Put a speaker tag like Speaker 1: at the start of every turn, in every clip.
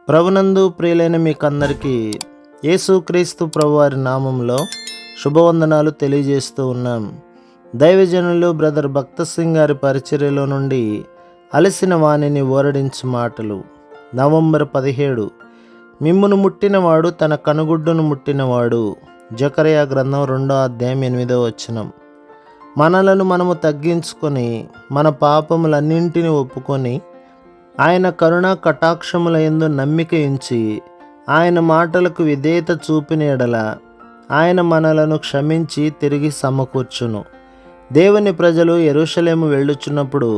Speaker 1: ప్రభునందు ప్రియులైన మీకందరికీ యేసుక్రీస్తు ప్రభువారి నామంలో శుభవందనాలు తెలియజేస్తూ ఉన్నాం. దైవజనులు బ్రదర్ భక్త సింగ్ గారి పరిచర్యలో నుండి అలసిన వాణిని ఓరడించు మాటలు. నవంబర్ 17. మిమ్మును ముట్టినవాడు తన కనుగుడ్డును ముట్టినవాడు. జకర్యా గ్రంథం 2వ అధ్యాయం 8వ వచనం. మనలను మనము తగ్గించుకొని మన పాపములన్నింటినీ ఒప్పుకొని ఆయన కరుణా కటాక్షముల యందు నమ్మిక ఉంచి ఆయన మాటలకు విధేయత చూపిన ఎడల ఆయన మనలను క్షమించి తిరిగి సమకూర్చును. దేవుని ప్రజలు యెరూషలేము వెళ్ళుచున్నప్పుడు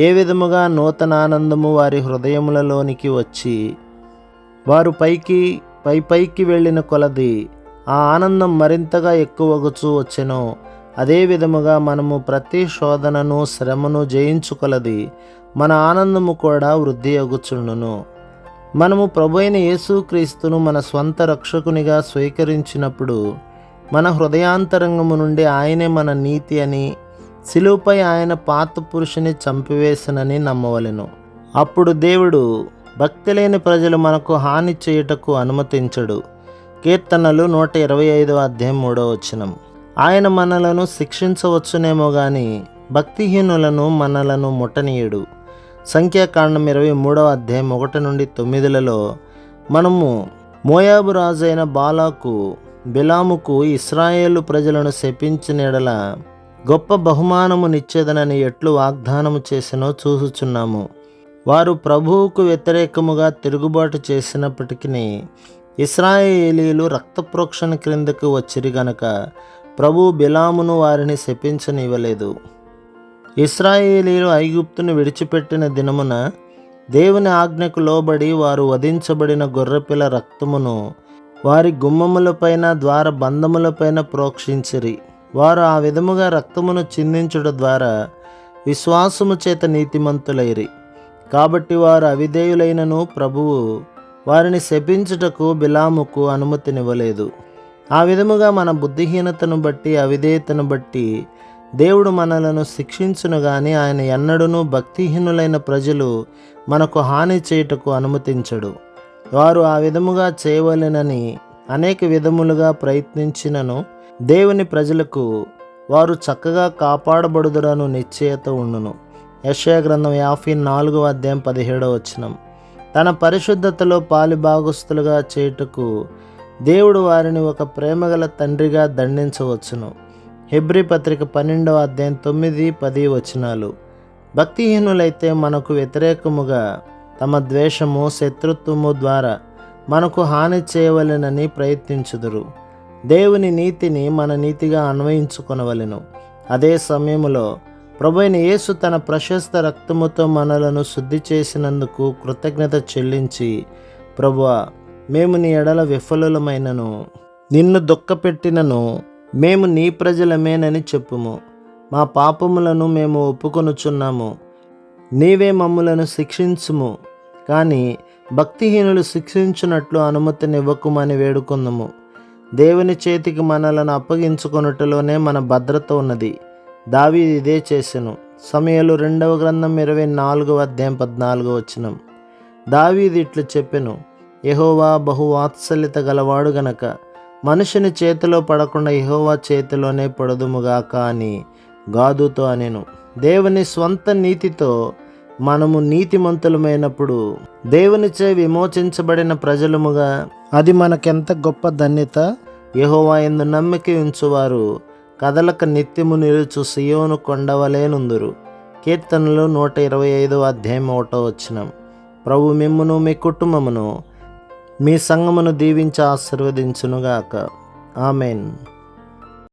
Speaker 1: ఏ విధముగా నూతన ఆనందము వారి హృదయములలోనికి వచ్చి వారు పైకి వెళ్ళిన కొలది ఆ ఆనందం మరింతగా ఎక్కువగుచూ వచ్చెనో, అదే విధముగా మనము ప్రతి శోధనను శ్రమను జయించుకొలది మన ఆనందము కూడా వృద్ధి అగుచుండును. మనము ప్రభువైన యేసుక్రీస్తును మన స్వంత రక్షకునిగా స్వీకరించినప్పుడు మన హృదయాంతరంగము నుండి ఆయనే మన నీతి అని, శిలువపై ఆయన పాత పురుషుని చంపివేసనని నమ్మవలెను. అప్పుడు దేవుడు భక్తి లేని ప్రజలు మనకు హాని చేయుటకు అనుమతించడు. కీర్తనలు 125వ అధ్యాయం 3వ వచనం. ఆయన మనలను శిక్షించవచ్చునేమో గాని భక్తిహీనులను మనలను ముట్టనీయడు. సంఖ్యాకాండం 23వ అధ్యాయం 1 నుండి 9లలో మనము మోయాబు రాజైన బాలాకు బిలాముకు ఇశ్రాయేలు ప్రజలను శపించిన ఎడల గొప్ప బహుమానము నిచ్చేదనని ఎట్లు వాగ్దానము చేసినో చూసుచున్నాము. వారు ప్రభువుకు వ్యతిరేకముగా తిరుగుబాటు చేసినప్పటికీ ఇశ్రాయేలీయులు రక్తప్రోక్షణ క్రిందకు వచ్చిరి గనక ప్రభు బిలామును వారిని శపించనివ్వలేదు. ఇశ్రాయేలీయులు ఐగుప్తును విడిచిపెట్టిన దినమున దేవుని ఆజ్ఞకు లోబడి వారు వధించబడిన గొర్రెపిల్ల రక్తమును వారి గుమ్మములపైన ద్వార బంధములపైన ప్రోక్షించిరి. వారు ఆ విధముగా రక్తమును చిందించుట ద్వారా విశ్వాసము చేత నీతిమంతులైరి. కాబట్టి వారు అవిధేయులైనను ప్రభువు వారిని శపించుటకు బిలాముకు అనుమతినివ్వలేదు. ఆ విధముగా మన బుద్ధిహీనతను బట్టి అవిధేయతను బట్టి దేవుడు మనలను శిక్షించును గాని ఆయన ఎన్నడూనూ భక్తిహీనులైన ప్రజలు మనకు హాని చేయుటకు అనుమతించడు. వారు ఆ విధముగా చేయవలెనని అనేక విధములుగా ప్రయత్నించినను దేవుని ప్రజలకు వారు చక్కగా కాపాడబడుదురను నిశ్చయత ఉండును. యెషయా గ్రంథం 54వ అధ్యాయం 17వ వచనం. తన పరిశుద్ధతలో పాలిభాగస్తులుగా చేయుటకు దేవుడు వారిని ఒక ప్రేమగల తండ్రిగా దండించవచ్చును. హెబ్రీ పత్రిక 12వ అధ్యాయం 9, 10 వచనాలు. భక్తిహీనులైతే మనకు వ్యతిరేకముగా తమ ద్వేషము శత్రుత్వము ద్వారా మనకు హాని చేయవలెనని ప్రయత్నించుదురు. దేవుని నీతిని మన నీతిగా అన్వయించుకొనవలెను. అదే సమయంలో ప్రభువైన యేసు తన ప్రశస్త రక్తముతో మనలను శుద్ధి చేసినందుకు కృతజ్ఞత చెల్లించి, ప్రభువా, మేము నీ ఎడల విఫలులమైనను నిన్ను దుఃఖపెట్టినను మేము నీ ప్రజలమేనని చెప్పుము. మా పాపములను మేము ఒప్పుకొనుచున్నాము. నీవే మమ్ములను శిక్షించుము, కానీ భక్తిహీనులు శిక్షించున్నట్లు అనుమతినివ్వకుమని వేడుకుందుము. దేవుని చేతికి మనలను అప్పగించుకొనుటలోనే మన భద్రత ఉన్నది. దావీదు ఇదే చేసెను. సమూయేలు 2వ గ్రంథం 24వ అధ్యాయం 14వ వచనం. దావీదు ఇట్లు చెప్పెను, యెహోవా బహువాత్సల్యత గలవాడు గనక మనుషుని చేతిలో పడకుండా యెహోవా చేతిలోనే పడుదుముగాక అని గాదుతో అనెను. దేవుని స్వంత నీతితో మనము నీతిమంతులమైనప్పుడు దేవునిచే విమోచించబడిన ప్రజలముగా అది మనకెంత గొప్ప ధన్యత. యెహోవా యందు నమ్మిక ఉంచువారు కదలక నిత్యము నిలుచు సియోను కొండవలేనుందురు. కీర్తనలు 125వ అధ్యాయం 1వ వచనం. ప్రభు మిమ్మును మీ కుటుంబమును మీ సంఘమును దీవించి ఆశీర్వదించునుగాక. ఆమెన్.